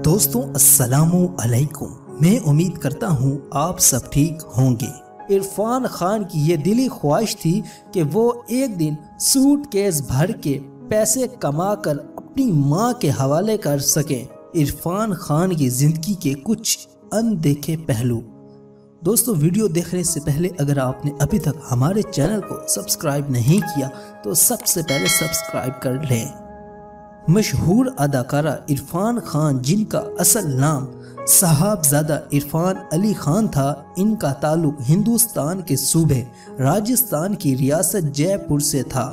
दोस्तों अस्सलामु अलैकुम। मैं उम्मीद करता हूँ आप सब ठीक होंगे। इरफान खान की ये दिली ख्वाहिश थी कि वो एक दिन सूटकेस भर के पैसे कमाकर अपनी माँ के हवाले कर सकें। इरफान खान की जिंदगी के कुछ अनदेखे पहलू। दोस्तों वीडियो देखने से पहले अगर आपने अभी तक हमारे चैनल को सब्सक्राइब नहीं किया तो सबसे पहले सब्सक्राइब कर लें। मशहूर अदाकारा इरफान खान, जिनका असल नाम साहबजादा इरफान अली खान था, इनका ताल्लुक हिंदुस्तान के सूबे राजस्थान की रियासत जयपुर से था।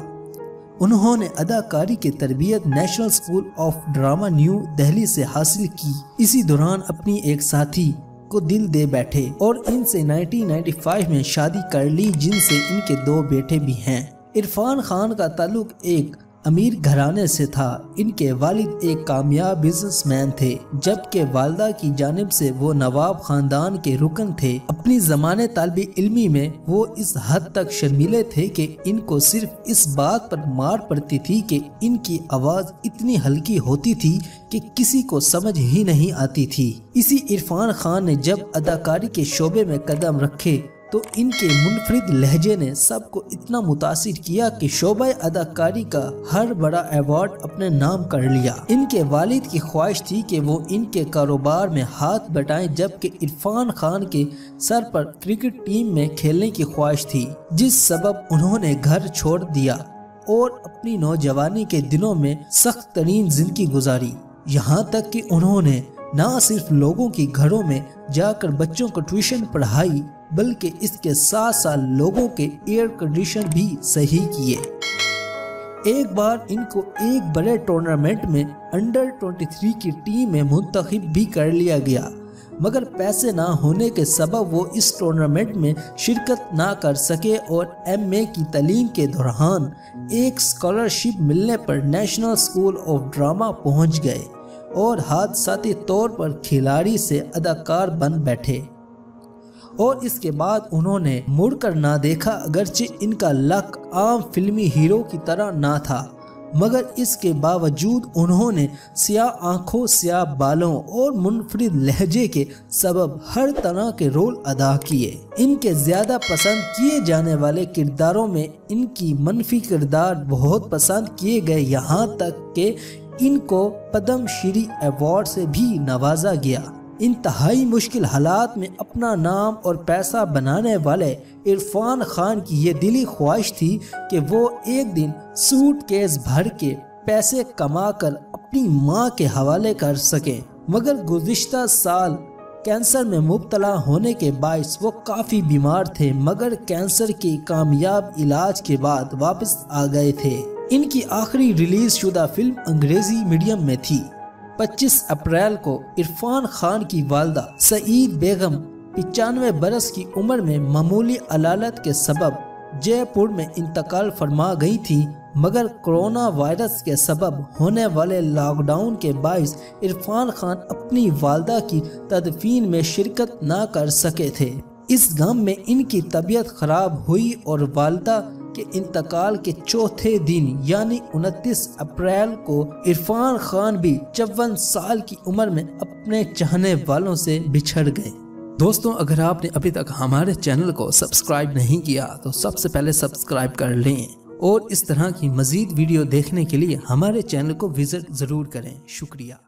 उन्होंने अदाकारी की तरबियत national school of drama new Delhi से हासिल की। इसी दौरान अपनी एक साथी को दिल दे बैठे और इनसे 1995 में शादी कर ली, जिनसे इनके 2 बेटे भी हैं। इरफान खान का ताल्लुक एक अमीर घराने से था। इनके वालिद एक कामयाब बिजनेसमैन थे, जबकि वालदा की जानिब से वो नवाब खानदान के रुकन थे। अपनी ज़माने तालिबे इल्मी में वो इस हद तक शर्मीले थे कि इनको सिर्फ इस बात पर मार पड़ती थी कि इनकी आवाज़ इतनी हल्की होती थी कि किसी को समझ ही नहीं आती थी। इसी इरफान खान ने जब अदाकारी के शोबे में कदम रखे तो इनके मुनफरिद लहजे ने सबको इतना मुतासिर किया कि शोबा अदाकारी का हर बड़ा अवार्ड अपने नाम कर लिया। इनके वालिद की ख्वाहिश थी कि वो इनके कारोबार में हाथ बटाएं, जबकि इरफान खान के सर पर क्रिकेट टीम में खेलने की ख्वाहिश थी, जिस सबब उन्होंने घर छोड़ दिया और अपनी नौजवानी के दिनों में सख्त तरीन जिंदगी गुजारी। यहाँ तक कि उन्होंने न सिर्फ लोगों के घरों में जाकर बच्चों को ट्यूशन पढ़ाई, बल्कि इसके साथ साथ लोगों के एयर कंडीशन भी सही किए। एक बार इनको एक बड़े टूर्नामेंट में अंडर 23 की टीम में मुंतखब भी कर लिया गया, मगर पैसे ना होने के सबब वो इस टूर्नामेंट में शिरकत ना कर सके और MA की तालीम के दौरान एक स्कॉलरशिप मिलने पर नेशनल स्कूल ऑफ ड्रामा पहुंच गए और हादसाती तौर पर खिलाड़ी से अदाकार बन बैठे। और इसके बाद उन्होंने मुड़कर ना देखा। अगरचे इनका लक आम फिल्मी हीरो की तरह ना था, मगर इसके बावजूद उन्होंने स्याह आंखों, स्याह बालों और मुनफरिद लहजे के सबब हर तरह के रोल अदा किए। इनके ज्यादा पसंद किए जाने वाले किरदारों में इनकी मनफी किरदार बहुत पसंद किए गए, यहाँ तक कि इनको पद्म श्री अवार्ड से भी नवाजा गया। इंतहाई मुश्किल हालात में अपना नाम और पैसा बनाने वाले इरफान खान की ये दिली ख्वाहिश थी कि वो एक दिन सूटकेस भर के पैसे कमाकर अपनी माँ के हवाले कर सकें। मगर गुज़िश्ता साल कैंसर में मुब्तला होने के बायस वो काफ़ी बीमार थे, मगर कैंसर के कामयाब इलाज के बाद वापस आ गए थे। इनकी आखिरी रिलीज शुदा फिल्म अंग्रेजी मीडियम में थी। 25 अप्रैल को इरफान खान की वालदा सईद बेगम 95 बरस की उम्र में मामूली अलालत के सबब जयपुर में इंतकाल फरमा गई थी, मगर कोरोना वायरस के सबब होने वाले लॉकडाउन के बायस इरफान खान अपनी वालदा की तदफीन में शिरकत न कर सके थे। इस गम में इनकी तबीयत खराब हुई और वालदा के इंतकाल के चौथे दिन यानी 29 अप्रैल को इरफान खान भी 54 साल की उम्र में अपने चाहने वालों से बिछड़ गए। दोस्तों अगर आपने अभी तक हमारे चैनल को सब्सक्राइब नहीं किया तो सबसे पहले सब्सक्राइब कर लें और इस तरह की मजीद वीडियो देखने के लिए हमारे चैनल को विजिट जरूर करें। शुक्रिया।